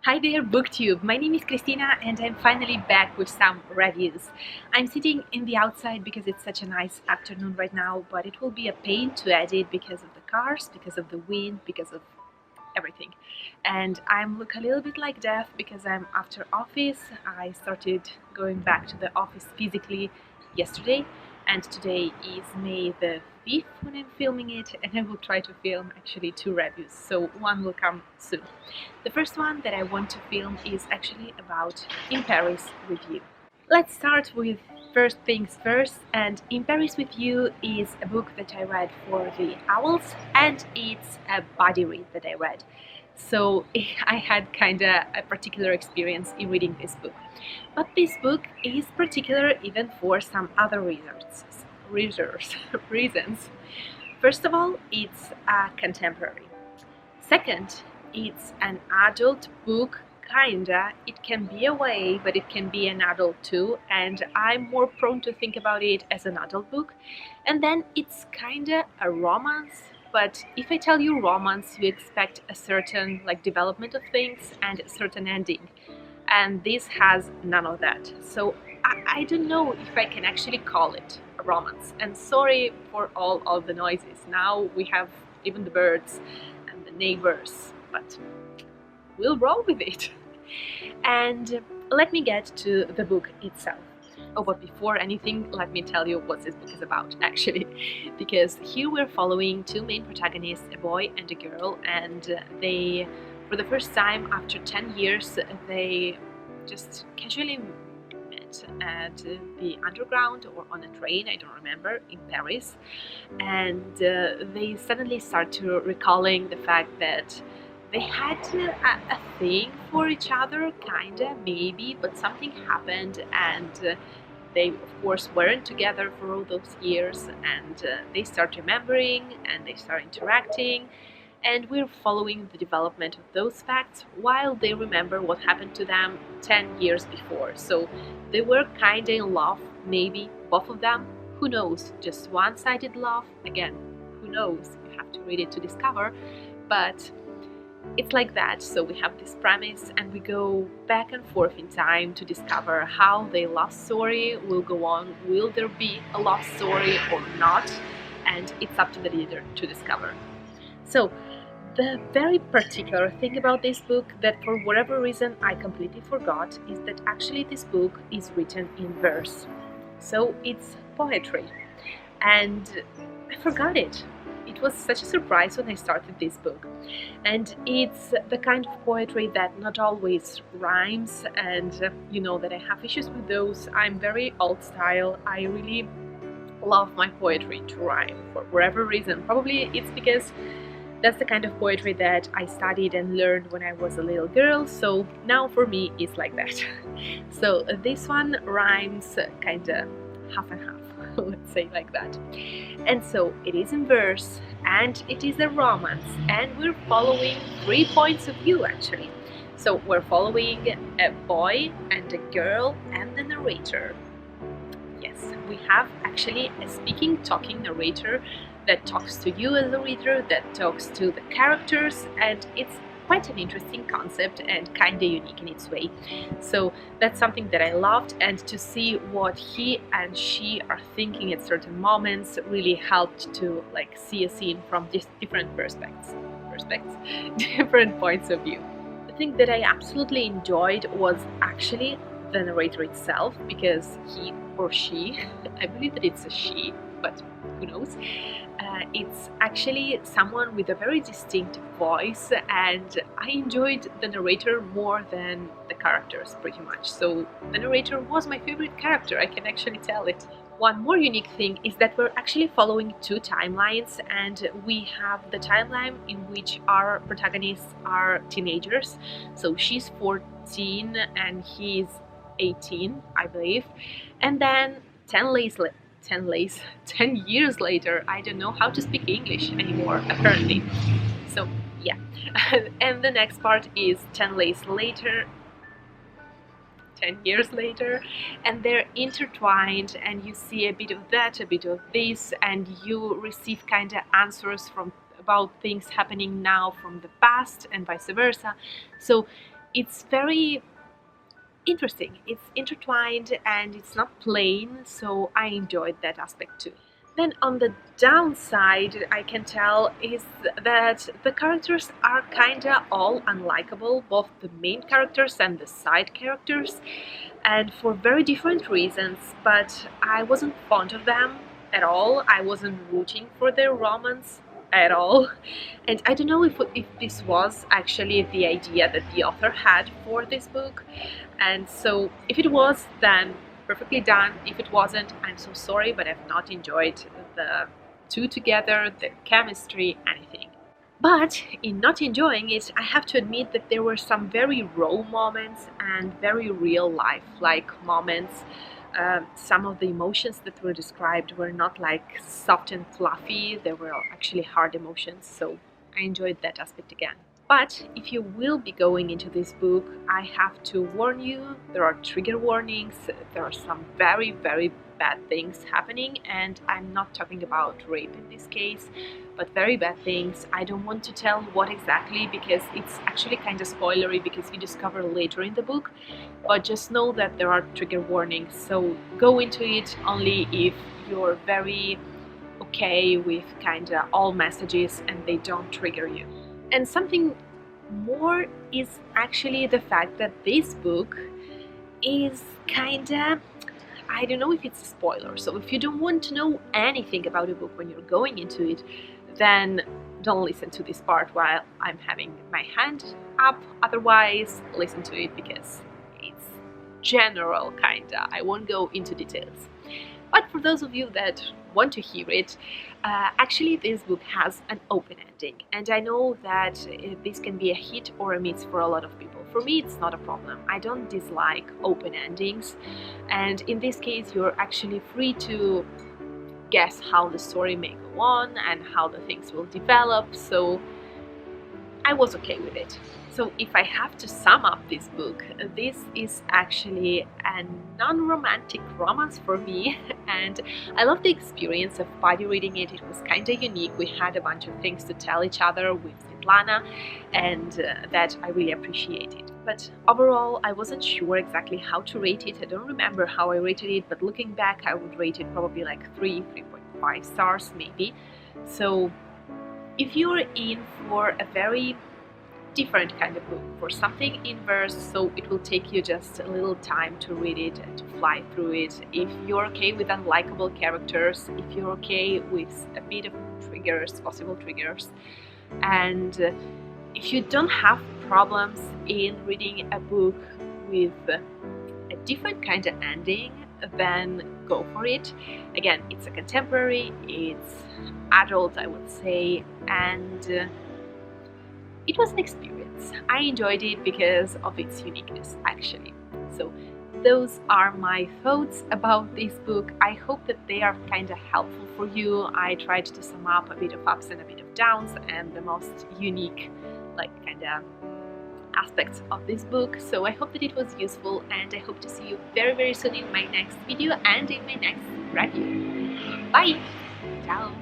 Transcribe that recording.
Hi there, BookTube. My name is Christina and I'm finally back with some reviews. I'm sitting in the outside because it's such a nice afternoon right now, but it will be a pain to edit because of the cars, because of the wind, because of everything. And I'm look a little bit like death because I'm after office. I started going back to the office physically yesterday, and today is May the 5th when I'm filming it, and I will try to film actually two reviews, so one will come soon. The first one that I want to film is actually about In Paris with You. Let's start with first things first, and In Paris with You is a book that I read for the Owls, and it's a body read that I read. So I had kinda a particular experience in reading this book. But this book is particular even for some other reasons. First of all, it's a contemporary. Second, it's an adult book, kinda. It can be a way, but it can be an adult too, and I'm more prone to think about it as an adult book. And then it's kinda a romance, but if I tell you romance, you expect a certain development of things and a certain ending. And this has none of that. So I don't know if I can actually call it a romance. And sorry for all of the noises. Now we have even the birds and the neighbors, but we'll roll with it. And let me get to the book itself. Oh, but before anything, let me tell you what this book is about, actually. Because here we're following two main protagonists, a boy and a girl, and they, for the first time after 10 years, they just casually met at the underground or on a train, I don't remember, in Paris. And they suddenly start to recalling the fact that they had a thing for each other, kinda, maybe, but something happened, and they, of course, weren't together for all those years, and they start remembering and they start interacting, and we're following the development of those facts while they remember what happened to them 10 years before. So they were kinda in love, maybe, both of them. Who knows? Just one-sided love? Again, who knows? You have to read it to discover, but it's like that. So we have this premise and we go back and forth in time to discover how their love story will go on. Will there be a love story or not? And it's up to the reader to discover. So the very particular thing about this book that for whatever reason I completely forgot is that actually this book is written in verse. So it's poetry. And I forgot it. It was such a surprise when I started this book. And it's the kind of poetry that not always rhymes, and you know that I have issues with those. I'm very old style. I really love my poetry to rhyme for whatever reason. Probably it's because that's the kind of poetry that I studied and learned when I was a little girl, so now for me it's like that. So this one rhymes kinda half and half, let's say like that. And so it is in verse, and it is a romance, and we're following 3 points of view actually. So we're following a boy and a girl and the narrator. Yes, we have actually a speaking, talking narrator that talks to you as a reader, that talks to the characters, and it's quite an interesting concept and kinda unique in its way. So that's something that I loved, and to see what he and she are thinking at certain moments really helped to see a scene from just different different points of view. The thing that I absolutely enjoyed was actually the narrator itself, because he or she, I believe that it's a she, but who knows, it's actually someone with a very distinct voice, and I enjoyed the narrator more than the characters pretty much. So the narrator was my favorite character, I can actually tell it. One more unique thing is that we're actually following two timelines, and we have the timeline in which our protagonists are teenagers. So she's 14 and he's 18, I believe, and then 10 years later, I don't know how to speak English anymore, apparently. So yeah, and the next part is 10 years later, and they're intertwined, and you see a bit of that, a bit of this, and you receive kind of answers from about things happening now from the past and vice versa. So it's very interesting. It's intertwined and it's not plain, so I enjoyed that aspect too. Then on the downside, I can tell is that the characters are kinda all unlikable, both the main characters and the side characters, and for very different reasons, but I wasn't fond of them at all. I wasn't rooting for their romance at all. And I don't know if this was actually the idea that the author had for this book. And so if it was, then perfectly done. If it wasn't, I'm so sorry, but I've not enjoyed the two together, the chemistry, anything. But in not enjoying it, I have to admit that there were some very raw moments and very real life like moments. Some of the emotions that were described were not like soft and fluffy, they were actually hard emotions, so I enjoyed that aspect again. But if you will be going into this book, I have to warn you, there are trigger warnings, there are some very, very bad things happening, and I'm not talking about rape in this case, but very bad things. I don't want to tell what exactly because it's actually kind of spoilery because you discover later in the book, but just know that there are trigger warnings, so go into it only if you're very okay with kind of all messages and they don't trigger you. And something more is actually the fact that this book is kinda, I don't know if it's a spoiler, so if you don't want to know anything about a book when you're going into it, then don't listen to this part while I'm having my hand up, otherwise listen to it because it's general kinda, I won't go into details. But for those of you that want to hear it, actually this book has an open ending, and I know that this can be a hit or a miss for a lot of people. For me it's not a problem, I don't dislike open endings, and in this case you're actually free to guess how the story may go on and how the things will develop, so I was okay with it. So if I have to sum up this book, this is actually a non-romantic romance for me, and I love the experience of buddy reading it. It was kind of unique. We had a bunch of things to tell each other with Svetlana, and that I really appreciated. But overall, I wasn't sure exactly how to rate it. I don't remember how I rated it, but looking back, I would rate it probably like 3.5 stars maybe. So if you're in for a very different kind of book, for something in verse, so it will take you just a little time to read it and to fly through it. If you're okay with unlikable characters, if you're okay with a bit of triggers, possible triggers, and if you don't have problems in reading a book with a different kind of ending, then go for it. Again, it's a contemporary, it's adult, I would say, and it was an experience. I enjoyed it because of its uniqueness, actually. So those are my thoughts about this book. I hope that they are kind of helpful for you. I tried to sum up a bit of ups and a bit of downs and the most unique, like, kind of aspects of this book. So I hope that it was useful, and I hope to see you very, very soon in my next video and in my next review. Bye! Ciao!